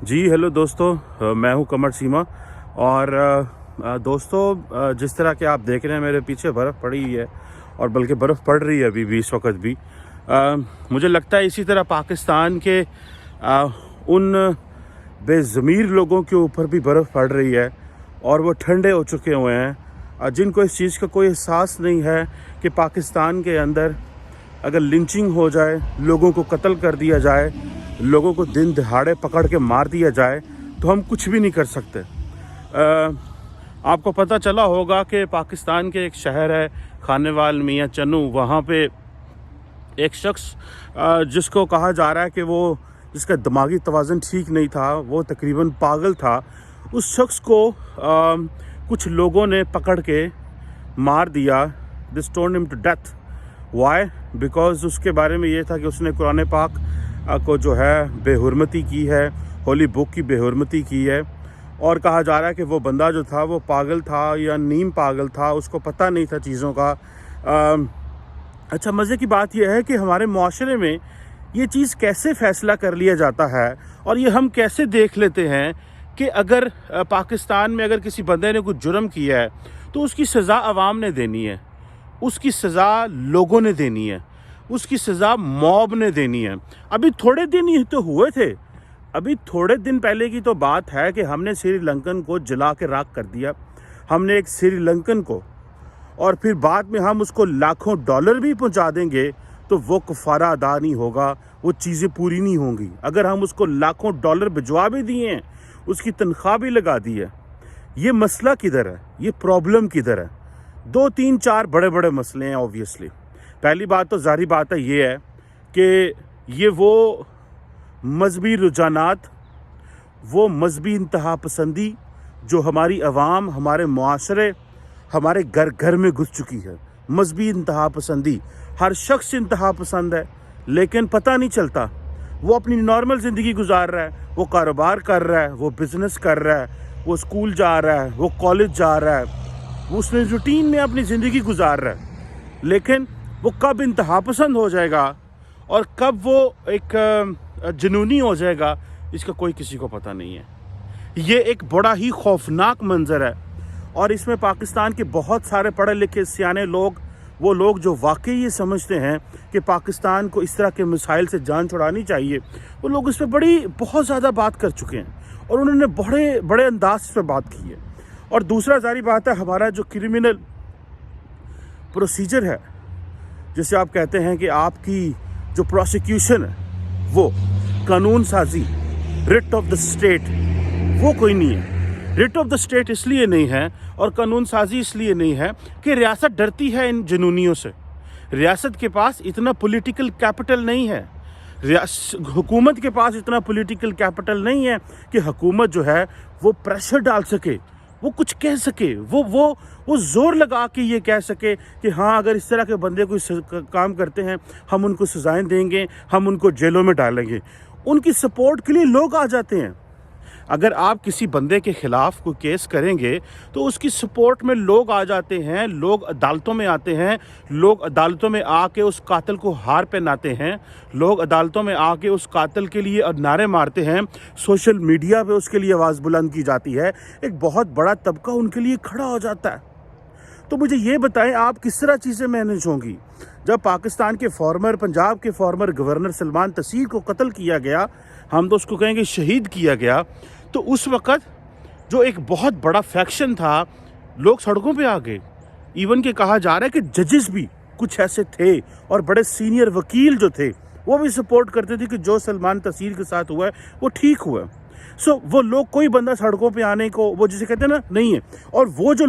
जी hello दोस्तों, मैं हूं कमर सीमा। और दोस्तों, जिस तरह के आप देख रहे हैं मेरे पीछे बर्फ़ पड़ी हुई है और बल्कि बर्फ़ पड़ रही है अभी भी इस वक्त भी। मुझे लगता है इसी तरह पाकिस्तान के उन बेज़मीर लोगों के ऊपर भी बर्फ़ पड़ रही है और वो ठंडे हो चुके हुए हैं, जिनको इस चीज़ का कोई एहसास नहीं है कि पाकिस्तान के अंदर अगर लिंचिंग हो जाए, लोगों को कत्ल कर दिया जाए, लोगों को दिन दहाड़े पकड़ के मार दिया जाए तो हम कुछ भी नहीं कर सकते। आपको पता चला होगा कि पाकिस्तान के एक शहर है खानेवाल मियाँ चन्नू, वहाँ पे एक शख्स जिसको कहा जा रहा है कि वो जिसका दिमागी तवाज़ुन ठीक नहीं था, वो तकरीबन पागल था, उस शख्स को कुछ लोगों ने पकड़ के मार दिया। They stoned him to death. Why? Because उसके बारे में ये था कि उसने कुरान पाक को जो है बेहुरमती की है, होली बुक की बेहुरमती की है। और कहा जा रहा है कि वो बंदा जो था वो पागल था या नीम पागल था, उसको पता नहीं था चीज़ों का। अच्छा, मज़े की बात यह है कि हमारे मुआशरे में ये चीज़ कैसे फ़ैसला कर लिया जाता है और ये हम कैसे देख लेते हैं कि अगर पाकिस्तान में अगर किसी बंदे ने कुछ जुर्म किया है तो उसकी सज़ा अवाम ने देनी है, उसकी सज़ा लोगों ने देनी है, उसकी सज़ा मॉब ने देनी है। अभी थोड़े दिन ही तो हुए थे, अभी थोड़े दिन पहले की तो बात है कि हमने श्रीलंकन को जला के राख कर दिया। हमने एक श्रीलंकन को, और फिर बाद में हम उसको लाखों डॉलर भी पहुंचा देंगे तो वो कफ़ारा अदा नहीं होगा, वो चीज़ें पूरी नहीं होंगी। अगर हम उसको लाखों डॉलर भिजवा भी दिए हैं, उसकी तनख्वाह भी लगा दी है, ये मसला किधर है, ये प्रॉब्लम किधर है? 2 3 4 बड़े बड़े मसले हैं ऑब्वियसली। पहली बात तो ज़ाहिर बात है ये है कि ये वो मजहबी रुझानात, वो मजहबी इंतहा पसंदी जो हमारी अवाम, हमारे मुआशरे, हमारे घर घर में घुस चुकी है। मजहबी इंतहा पसंदी, हर शख्स इंतहा पसंद है, लेकिन पता नहीं चलता। वो अपनी नॉर्मल ज़िंदगी गुजार रहा है, वो कारोबार कर रहा है, वो बिज़नेस कर रहा है, वो स्कूल जा रहा है, वो कॉलेज जा रहा है, वो उसने रूटीन में अपनी ज़िंदगी गुजार रहा है। लेकिन वो कब इंतहा पसंद हो जाएगा और कब वो एक जुनूनी हो जाएगा, इसका कोई किसी को पता नहीं है। ये एक बड़ा ही खौफनाक मंजर है और इसमें पाकिस्तान के बहुत सारे पढ़े लिखे सियाने लोग, वो लोग जो वाकई ये समझते हैं कि पाकिस्तान को इस तरह के मिसाइल से जान छुड़ानी चाहिए, वो लोग इस पर बहुत ज़्यादा बात कर चुके हैं और उन्होंने बड़े बड़े अंदाज से बात की है। और दूसरा जारी बात है, हमारा जो क्रिमिनल प्रोसीजर है, जिसे आप कहते हैं कि आपकी जो प्रोसिक्यूशन है, वो कानून साजी, रिट ऑफ द स्टेट, वो कोई नहीं है। रिट ऑफ द स्टेट इसलिए नहीं है और कानून साजी इसलिए नहीं है कि रियासत डरती है इन जुनूनियों से। रियासत के पास इतना पॉलिटिकल कैपिटल नहीं है, हुकूमत के पास इतना पॉलिटिकल कैपिटल नहीं है कि हुकूमत जो है वो प्रेशर डाल सके, वो कुछ कह सके, वो ज़ोर लगा के ये कह सके कि हाँ, अगर इस तरह के बंदे कोई काम करते हैं हम उनको सज़ाएं देंगे, हम उनको जेलों में डालेंगे। उनकी सपोर्ट के लिए लोग आ जाते हैं। अगर आप किसी बंदे के ख़िलाफ़ कोई केस करेंगे तो उसकी सपोर्ट में लोग आ जाते हैं, लोग अदालतों में आते हैं, लोग अदालतों में आके उस कातिल को हार पहनाते हैं, लोग अदालतों में आके उस कातिल के लिए नारे मारते हैं, सोशल मीडिया पे उसके लिए आवाज़ बुलंद की जाती है, एक बहुत बड़ा तबका उनके लिए खड़ा हो जाता है। तो मुझे ये बताएं, आप किस तरह चीज़ें मैनेज होंगी? जब पाकिस्तान के पंजाब के फॉर्मर गवर्नर सलमान तसीर को कत्ल किया गया, हम तो उसको कहेंगे शहीद किया गया, तो उस वक़्त जो एक बहुत बड़ा फैक्शन था, लोग सड़कों पे आ गए। इवन के कहा जा रहा है कि जजेस भी कुछ ऐसे थे और बड़े सीनियर वकील जो थे वो भी सपोर्ट करते थे कि जो सलमान तसीर के साथ हुआ है वो ठीक हुआ। सो वो लोग, कोई बंदा सड़कों पे आने को, वो जिसे कहते हैं ना, नहीं है। और वो जो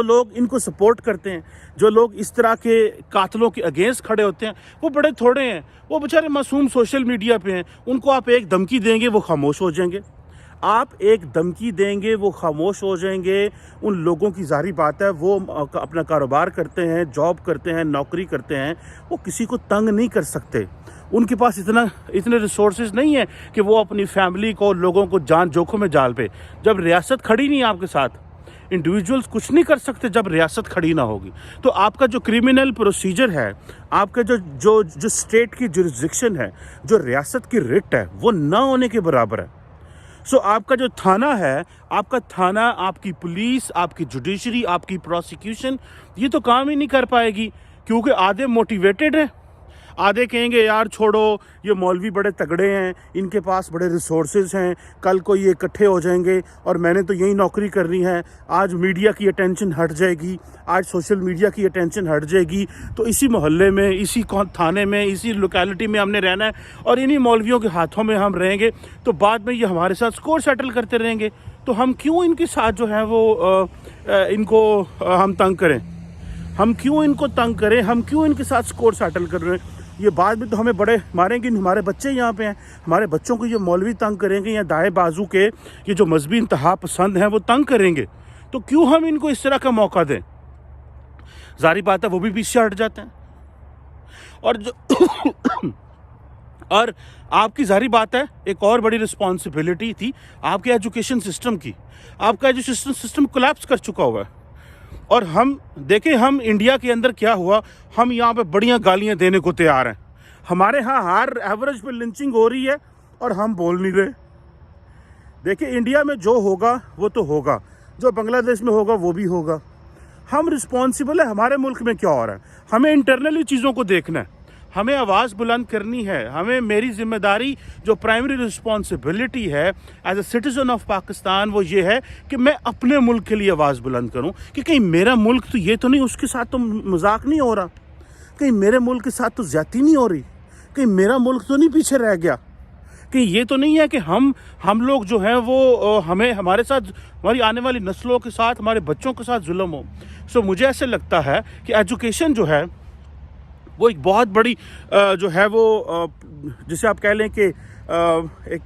लोग इनको सपोर्ट करते हैं, जो लोग इस तरह के कातलों के अगेंस्ट खड़े होते हैं, वो बड़े थोड़े हैं। वो बेचारे मासूम सोशल मीडिया पे हैं, उनको आप एक धमकी देंगे वो खामोश हो जाएंगे। आप एक धमकी देंगे वो खामोश हो जाएंगे। उन लोगों की ज़ाहिर बात है, वो अपना कारोबार करते हैं, जॉब करते हैं, नौकरी करते हैं, वो किसी को तंग नहीं कर सकते। उनके पास इतने रिसोर्सेज नहीं है कि वो अपनी फैमिली को, लोगों को जान जोखिम में डाल पे। जब रियासत खड़ी नहीं आपके साथ, इंडिविजुअल्स कुछ नहीं कर सकते जब रियासत खड़ी ना होगी। तो आपका जो क्रिमिनल प्रोसीजर है, आपका जो स्टेट की जुरिस्डिक्शन है, जो रियासत की रिट है, वो ना होने के बराबर है। सो आपका जो थाना है, आपका थाना, आपकी पुलिस, आपकी जुडिशरी, आपकी प्रोसिक्यूशन, ये तो काम ही नहीं कर पाएगी, क्योंकि आधे मोटिवेटेड हैं, आधे कहेंगे यार छोड़ो, ये मौलवी बड़े तगड़े हैं, इनके पास बड़े रिसोर्सेज हैं, कल को ये इकट्ठे हो जाएंगे और मैंने तो यही नौकरी करनी है, आज मीडिया की अटेंशन हट जाएगी, आज सोशल मीडिया की अटेंशन हट जाएगी, तो इसी मोहल्ले में, इसी थाने में, इसी लोकेलिटी में हमने रहना है और इन्हीं मौलवियों के हाथों में हम रहेंगे, तो बाद में ये हमारे साथ स्कोर सेटल करते रहेंगे। तो हम क्यों इनके साथ जो है वो इनको हम तंग करें, हम क्यों इनको तंग करें, हम क्यों इनके साथ स्कोर सेटल कर रहे हैं? ये बाद में तो हमें बड़े मारेंगे, हमारे बच्चे यहाँ पे हैं, हमारे बच्चों को ये मौलवी तंग करेंगे, या दाएं बाजू के ये जो मजहबी इंतहा पसंद हैं वो तंग करेंगे, तो क्यों हम इनको इस तरह का मौका दें? जारी बात है वो भी पीछे हट जाते हैं। और जो और आपकी जारी बात है, एक और बड़ी रिस्पॉन्सिबिलिटी थी आपके एजुकेशन सिस्टम की। आपका एजुकेशन सिस्टम कोलैप्स कर चुका हुआ है। और हम देखें, हम इंडिया के अंदर क्या हुआ, हम यहाँ पे बढ़िया गालियाँ देने को तैयार हैं, हमारे यहाँ हर एवरेज पे लिंचिंग हो रही है और हम बोल नहीं रहे। देखिए, इंडिया में जो होगा वो तो होगा, जो बांग्लादेश में होगा वो भी होगा। हम रिस्पॉन्सिबल है, हमारे मुल्क में क्या हो रहा है, हमें इंटरनली चीज़ों को देखना है, हमें आवाज़ बुलंद करनी है। हमें, मेरी जिम्मेदारी, जो प्राइमरी रिस्पॉन्सिबिलिटी है as a citizen of Pakistan, वो ये है कि मैं अपने मुल्क के लिए आवाज़ बुलंद करूं कि कहीं मेरा मुल्क तो ये तो नहीं, उसके साथ तो मजाक नहीं हो रहा, कहीं मेरे मुल्क के साथ तो ज़्यादती नहीं हो रही, कहीं मेरा मुल्क तो नहीं पीछे रह गया, कहीं ये तो नहीं है कि हम लोग जो हैं वो हमें, हमारे साथ, हमारी आने वाली नस्लों के साथ, हमारे बच्चों के साथ जुल्म हो। सो मुझे ऐसे लगता है कि एजुकेशन जो है वो एक बहुत बड़ी जो है वो जिसे आप कह लें कि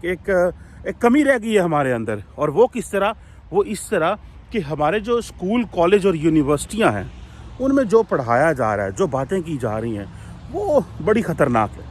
एक कमी रह गई है हमारे अंदर। और वो किस तरह, वो इस तरह कि हमारे जो स्कूल, कॉलेज और यूनिवर्सिटियां हैं, उनमें जो पढ़ाया जा रहा है, जो बातें की जा रही हैं, वो बड़ी ख़तरनाक है।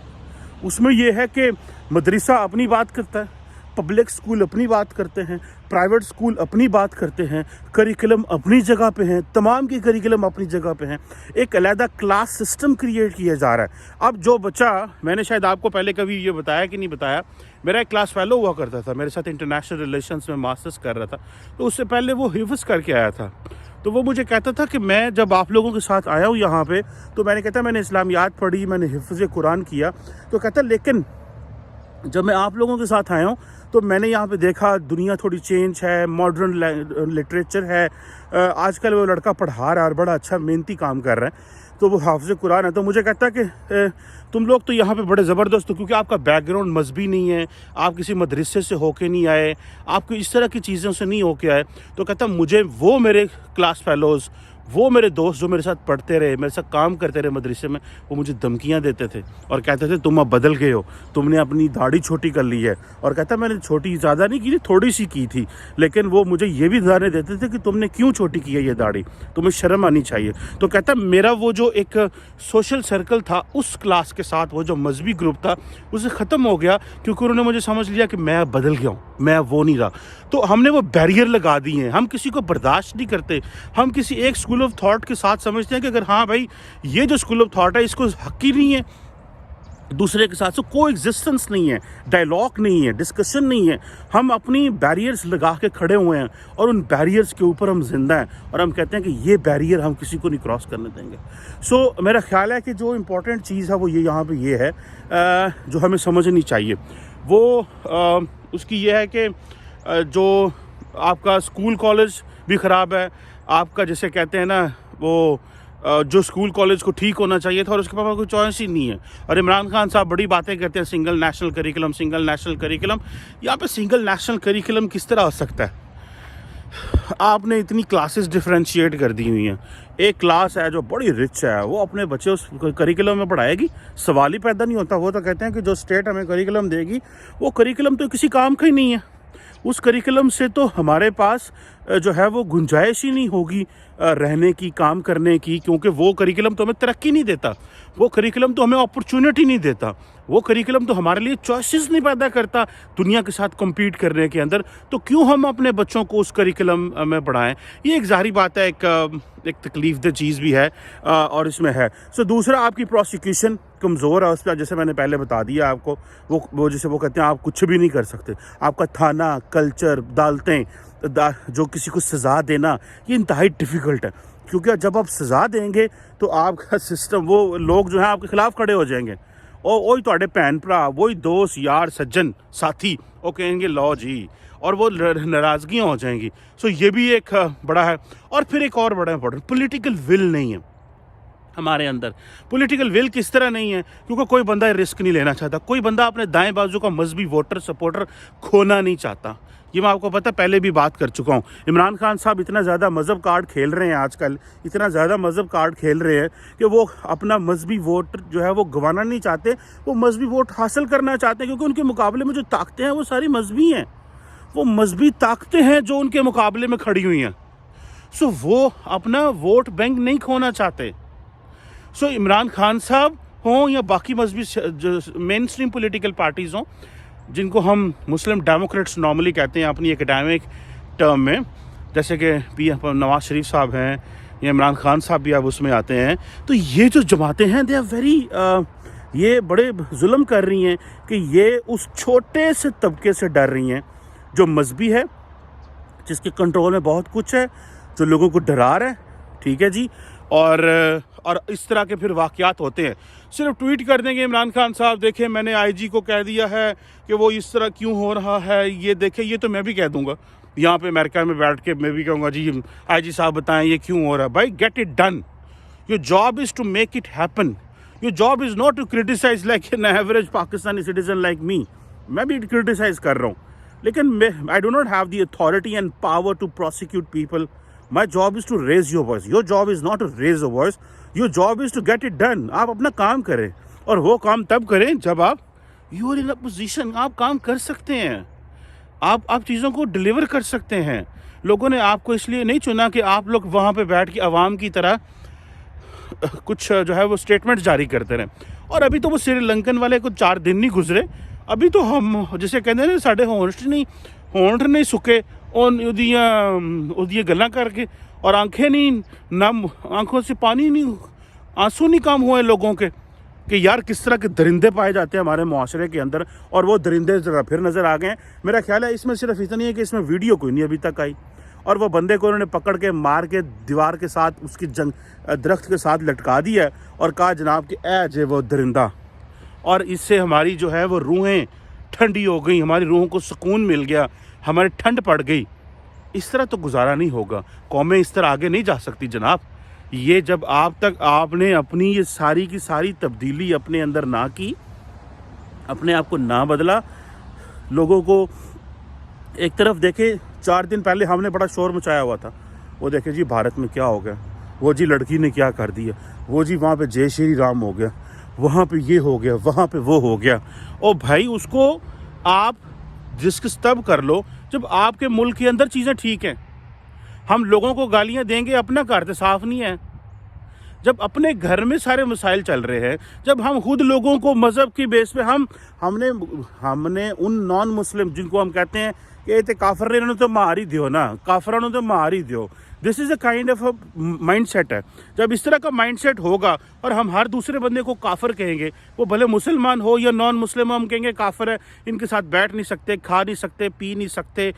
उसमें ये है कि मदरसा अपनी बात करता है, पब्लिक स्कूल अपनी बात करते हैं, प्राइवेट स्कूल अपनी बात करते हैं, करिकुलम अपनी जगह पे हैं, तमाम की करिकुलम अपनी जगह पे हैं, एक अलहदा क्लास सिस्टम क्रिएट किया जा रहा है। अब जो बच्चा, मैंने शायद आपको पहले कभी ये बताया कि नहीं बताया, मेरा एक क्लास फेलो हुआ करता था, मेरे साथ इंटरनेशनल रिलेशंस में मास्टर्स कर रहा था, तो उससे पहले वो हिफ्ज़ करके आया था। तो वो मुझे कहता था कि मैं जब आप लोगों के साथ आया हूँ यहाँ पे, तो मैंने कहता मैंने इस्लामियात पढ़ी, मैंने हिफ्ज़ कुरान किया, तो कहता लेकिन जब मैं आप लोगों के साथ आया हूँ तो मैंने यहाँ पे देखा दुनिया थोड़ी चेंज है, मॉडर्न लिटरेचर है, आजकल वो लड़का पढ़ा रहा है और बड़ा अच्छा मेहनती काम कर रहा है, तो वो हाफ़िज़ कुरान है। तो मुझे कहता है कि तुम लोग तो यहाँ पे बड़े ज़बरदस्त हो, क्योंकि आपका बैकग्राउंड मजहबी नहीं है, आप किसी मदरसे से होके नहीं आए, आपको इस तरह की चीज़ों से नहीं होके आए। तो कहता मुझे वो मेरे क्लास फेलोज़, वो मेरे दोस्त जो मेरे साथ पढ़ते रहे, मेरे साथ काम करते रहे मदरसे में, वो मुझे धमकियाँ देते थे और कहते थे तुम अब बदल गए हो, तुमने अपनी दाढ़ी छोटी कर ली है। और कहता मैंने छोटी ज़्यादा नहीं की थी, थोड़ी सी की थी, लेकिन वो मुझे ये भी दाने देते थे कि तुमने क्यों छोटी की है ये दाढ़ी, तुम्हें शर्म आनी चाहिए। तो कहता मेरा वो जो एक सोशल सर्कल था उस क्लास के साथ, वो जो मजहबी ग्रुप था, उसे ख़त्म हो गया, क्योंकि उन्होंने मुझे समझ लिया कि मैं बदल गया हूँ, मैं वो नहीं रहा। तो हमने वो बैरियर लगा दिए हैं, हम किसी को बर्दाश्त नहीं करते, हम किसी एक स्कूल ऑफ थॉट के साथ समझते हैं कि अगर हाँ भाई ये जो स्कूल ऑफ थॉट है इसको हक ही नहीं है दूसरे के साथ, को एग्जिस्टेंस नहीं है, डायलॉग नहीं है, डिस्कशन नहीं है, हम अपनी बैरियर्स लगा के खड़े हुए हैं और उन बैरियर्स के ऊपर हम जिंदा हैं और हम कहते हैं कि ये बैरियर हम किसी को नहीं क्रॉस करने देंगे। सो मेरा ख्याल है कि जो इम्पोर्टेंट चीज़ है वो ये यहाँ पे ये है जो हमें समझनी चाहिए, वो उसकी ये है कि जो आपका स्कूल कॉलेज भी ख़राब है, आपका जैसे कहते हैं ना वो जो स्कूल कॉलेज को ठीक होना चाहिए था और उसके पास कोई चॉइस ही नहीं है। और इमरान खान साहब बड़ी बातें करते हैं single national curriculum, single national curriculum. यहाँ पे सिंगल नेशनल करिकुलम किस तरह हो सकता है? आपने इतनी क्लासेस डिफरेंशिएट कर दी हुई हैं, एक क्लास है जो बड़ी रिच है, वो अपने बच्चे उस करिकुलम में पढ़ाएगी, सवाल ही पैदा नहीं होता। वो तो कहते हैं कि जो स्टेट हमें करिकुलम देगी वो करिकुलम तो किसी काम का ही नहीं है, उस करिकुलम से तो हमारे पास जो है वो गुंजाइश ही नहीं होगी रहने की, काम करने की, क्योंकि वो करिकुलम तो हमें तरक्की नहीं देता, वो करिकुलम तो हमें अपॉर्चुनिटी नहीं देता, वो करिकुलम तो हमारे लिए चॉइसेस नहीं पैदा करता दुनिया के साथ compete करने के अंदर। तो क्यों हम अपने बच्चों को उस करिकुलम में पढ़ाएं? ये एक ज़ाहिर बात है, एक तकलीफ दह चीज़ भी है और इसमें है। सो दूसरा, आपकी प्रोसिक्यूशन कमज़ोर है, उस पर जैसे मैंने पहले बता दिया आपको, वो जैसे वो कहते हैं आप कुछ भी नहीं कर सकते। आपका थाना, कल्चर, अदालतें, जो किसी को सज़ा देना, ये इंतहाई डिफ़िकल्ट है, क्योंकि जब आप सज़ा देंगे तो आपका सिस्टम, वो लोग जो हैं आपके ख़िलाफ़ खड़े हो जाएंगे, और वही ਤੁਹਾਡੇ ਭੈਣ ਭਰਾ, वही दोस्त यार सज्जन साथी, वो कहेंगे लो जी, और वो नाराज़गियाँ हो जाएंगी। सो ये भी एक बड़ा है। और फिर एक और बड़ा इंपॉर्टेंट, पॉलिटिकल विल नहीं है हमारे अंदर। पॉलिटिकल विल किस तरह नहीं है? क्योंकि कोई बंदा रिस्क नहीं लेना चाहता, कोई बंदा अपने दाएं बाजू का मजहबी वोटर सपोर्टर खोना नहीं चाहता। ये मैं आपको पता पहले भी बात कर चुका हूँ। इमरान खान साहब इतना ज़्यादा मज़हब कार्ड खेल रहे हैं आजकल, इतना ज़्यादा मज़हब कार्ड खेल रहे हैं कि वो अपना मजहबी वोट जो है वो गंवाना नहीं चाहते, वो मजहबी वोट हासिल करना चाहते हैं, क्योंकि उनके मुकाबले में जो ताकतें हैं वो सारी मजहबी हैं, वो मजहबी ताकतें हैं जो उनके मुकाबले में खड़ी हुई हैं। सो वो अपना वोट बैंक नहीं खोना चाहते। सो इमरान खान साहब हों या बाकी मजहबी जो मेन स्ट्रीम पोलिटिकल पार्टीज़ हों, जिनको हम मुस्लिम डेमोक्रेट्स नॉर्मली कहते हैं अपनी एकेडमिक टर्म में, जैसे कि नवाज शरीफ साहब हैं या इमरान खान साहब भी अब उसमें आते हैं, तो ये जो जमातें हैं दे आर वेरी ये बड़े जुल्म कर रही हैं कि ये उस छोटे से तबके से डर रही हैं जो मजहबी है, जिसके कंट्रोल में बहुत कुछ है, जो लोगों को डरा रहा है, ठीक है जी। और इस तरह के फिर वाक़यात होते हैं। सिर्फ ट्वीट कर देंगे इमरान खान साहब, देखें मैंने आईजी को कह दिया है कि वो इस तरह क्यों हो रहा है, ये देखें, ये तो मैं भी कह दूंगा यहाँ पे अमेरिका में बैठ के, मैं भी कहूँगा जी आईजी साहब बताएं ये क्यों हो रहा है। भाई get it done, your job is to make it happen, your job is not to criticize like an average Pakistani citizen like me. मैं भी क्रिटिसाइज कर रहा हूँ, लेकिन I do not have the authority and power to prosecute people. My job is to raise your voice. Your job is not to raise a voice. Your job is to get it done. आप अपना काम करें, और वो काम तब करें जब आप you are in a position, आप काम कर सकते हैं, आप चीज़ों को डिलीवर कर सकते हैं। लोगों ने आपको इसलिए नहीं चुना कि आप लोग वहाँ पे बैठ के आवाम की तरह कुछ जो है वो स्टेटमेंट जारी करते रहें। और अभी तो वो श्रीलंकन वाले कुछ 4 दिन नहीं गुजरे, अभी तो हम जिसे कहते हैं ना साढ़े होंठ नहीं सुके ਉਹਦੀਆਂ ਗੱਲਾਂ करके, और आंखें नहीं नम, आंखों से पानी नहीं, आंसू नहीं कम हुए लोगों के कि यार किस तरह के दरिंदे पाए जाते हैं हमारे मुआशरे के अंदर। और वो दरिंदे ज़रा फिर नज़र आ गए हैं। मेरा ख्याल है इसमें सिर्फ इतना ही है कि इसमें वीडियो कोई नहीं अभी तक आई, और वो बंदे को उन्होंने पकड़ के मार के दीवार के साथ उसकी दरख्त के साथ लटका दिया है और कहा जनाब कि ऐ जे वो दरिंदा। और इससे हमारी जो है वो रूहें ठंडी हो गई, हमारी रूहों को सुकून मिल गया, हमारी ठंड पड़ गई। इस तरह तो गुजारा नहीं होगा, कौमें इस तरह आगे नहीं जा सकती जनाब। ये जब आपने अपनी ये सारी की सारी तब्दीली अपने अंदर ना की, अपने आप को ना बदला, लोगों को एक तरफ देखे। 4 दिन पहले हमने बड़ा शोर मचाया हुआ था, वो देखे जी भारत में क्या हो गया, वो जी लड़की ने क्या कर दिया, वो जी वहाँ पे जय श्री राम हो गया, वहाँ पे ये हो गया, वहाँ पे वो हो गया। और भाई उसको आप डिस्कस तब कर लो जब आपके मुल्क के अंदर चीज़ें ठीक हैं। हम लोगों को गालियाँ देंगे, अपना घर तो साफ़ नहीं है। जब अपने घर में सारे मसाइल चल रहे हैं, जब हम खुद लोगों को मज़हब की बेस पे हमने उन नॉन मुस्लिम जिनको हम कहते हैं कि ये तो काफर ने तो मार ही दियो ना, काफरों ने तो मार ही दियो, this is a kind of mind set है। जब इस तरह का माइंड सेट होगा और हम हर दूसरे बंदे को काफर कहेंगे, वो भले मुसलमान हो या नॉन मुस्लिम, हम कहेंगे काफर है, इनके साथ बैठ नहीं सकते, खा नहीं सकते, पी नहीं सकते।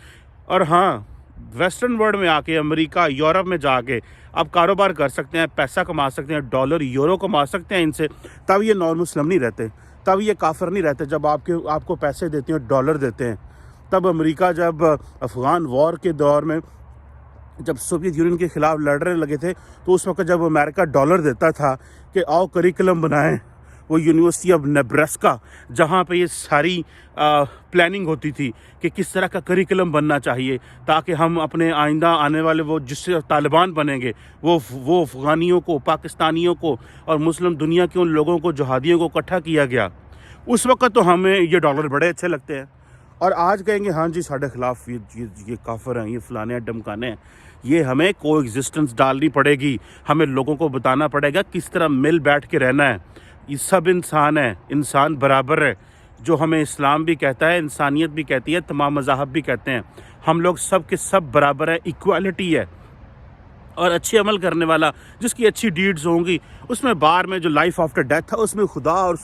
और हाँ, वेस्टर्न वर्ल्ड में आके, अमेरिका यूरोप में जाके आप कारोबार कर सकते हैं, पैसा कमा सकते हैं, डॉलर यूरो कमा सकते हैं इनसे, तब ये नॉन मुस्लिम नहीं रहते, तब ये काफर नहीं रहते। जब आपको पैसे देते हैं, डॉलर देते हैं, तब अमेरिका जब अफ़गान वॉर के दौर में जब सोवियत यूनियन के ख़िलाफ़ लड़ने लगे थे, तो उस वक्त जब अमेरिका डॉलर देता था कि आओ करिकुलम बनाएं, वो यूनिवर्सिटी ऑफ नेब्रास्का जहाँ पे ये सारी प्लानिंग होती थी कि किस तरह का करिकुलम बनना चाहिए ताकि हम अपने आइंदा आने वाले वो जिससे तालिबान बनेंगे वो अफ़गानियों को, पाकिस्तानियों को और मुस्लिम दुनिया के उन लोगों को, जहादियों को इकट्ठा किया गया। उस वक्त तो हमें ये डॉलर बड़े अच्छे लगते हैं, اور آج کہیں گے ہاں جی ساڑھے خلاف یہ کافر ہیں، یہ فلانے ہیں، ڈمکانے ہیں. یہ ہمیں کو ایگزسٹنس ڈالنی پڑے گی. ہمیں لوگوں کو بتانا پڑے گا کس طرح مل بیٹھ کے رہنا ہے. یہ سب انسان ہیں، انسان برابر ہے. جو ہمیں اسلام بھی کہتا ہے، انسانیت بھی کہتی ہے، تمام مذاہب بھی کہتے ہیں. ہم لوگ سب کے سب برابر ہیں، ایکوالٹی ہے. اور اچھے عمل کرنے والا جس کی اچھی ڈیڈز ہوں گی، اس میں بار میں جو لائف آفٹر ڈیتھ ہے اس میں خدا اور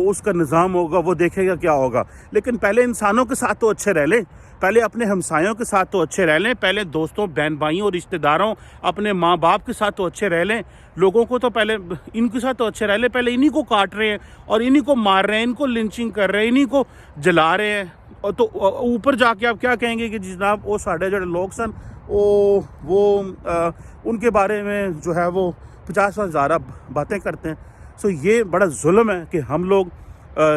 اس کا نظام ہوگا، وہ دیکھے گا کیا ہوگا. لیکن پہلے انسانوں کے ساتھ تو اچھے رہ لیں، پہلے اپنے ہمسایوں کے ساتھ تو اچھے رہ لیں، پہلے دوستوں بہن بھائیوں اور رشتہ داروں اپنے ماں باپ کے ساتھ تو اچھے رہ لیں. لوگوں کو تو پہلے ان کے ساتھ تو اچھے رہ لیں. پہلے انہی کو کاٹ رہے ہیں اور انہی کو مار رہے ہیں، ان کو لنچنگ کر رہے ہیں، انہی کو جلا رہے ہیں. اور تو اوپر جا کے آپ کیا کہیں گے کہ جناب وہ ساڑھے جڑے لوگ سن وہ ان کے بارے میں جو ہے وہ 50,000 باتیں کرتے ہیں. سو یہ بڑا ظلم ہے کہ ہم لوگ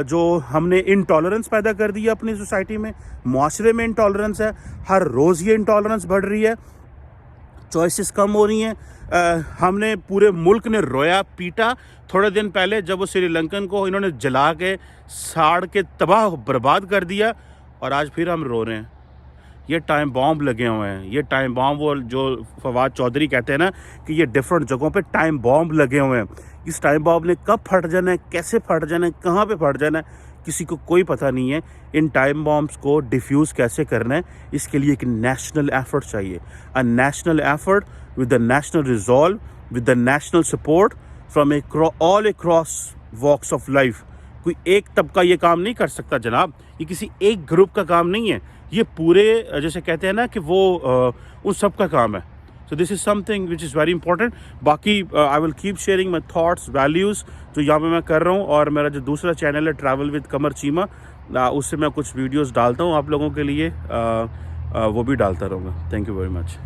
جو ہم نے انٹالرنس پیدا کر دی ہے اپنی سوسائٹی میں، معاشرے میں انٹالرنس ہے. ہر روز یہ انٹالرنس بڑھ رہی ہے، چوائسز کم ہو رہی ہیں. ہم نے پورے ملک نے رویا پیٹا تھوڑے دن پہلے جب وہ سری لنکن کو انہوں نے جلا کے ساڑ کے تباہ برباد کر دیا، اور آج پھر ہم رو رہے ہیں. یہ ٹائم بامب لگے ہوئے ہیں. یہ ٹائم بامب وہ جو فواد چودھری کہتے ہیں نا کہ یہ ڈفرینٹ جگہوں پہ ٹائم بامب لگے ہوئے ہیں. اس ٹائم بامب نے کب پھٹ جانا ہے، کیسے پھٹ جانا ہے، کہاں پہ پھٹ جانا ہے، کسی کو کوئی پتہ نہیں ہے. ان ٹائم بامبس کو ڈیفیوز کیسے کرنا ہے، اس کے لیے ایک نیشنل ایفرٹ چاہیے. A national effort with the national resolve, with the national support from all across walks of life. کوئی ایک طبقہ یہ کام نہیں کر سکتا جناب، یہ کسی ایک گروپ کا کام نہیں ہے، یہ پورے جیسے کہتے ہیں نا کہ وہ ان سب کا کام ہے. So this is something which is very important. باقی I will keep sharing my thoughts values جو یہاں پہ میں کر رہا ہوں. اور میرا جو دوسرا چینل ہے ٹریول ود قمر چیمہ، اس سے میں کچھ ویڈیوز ڈالتا ہوں آپ لوگوں کے لیے، وہ بھی ڈالتا رہوں گا. Thank you very much.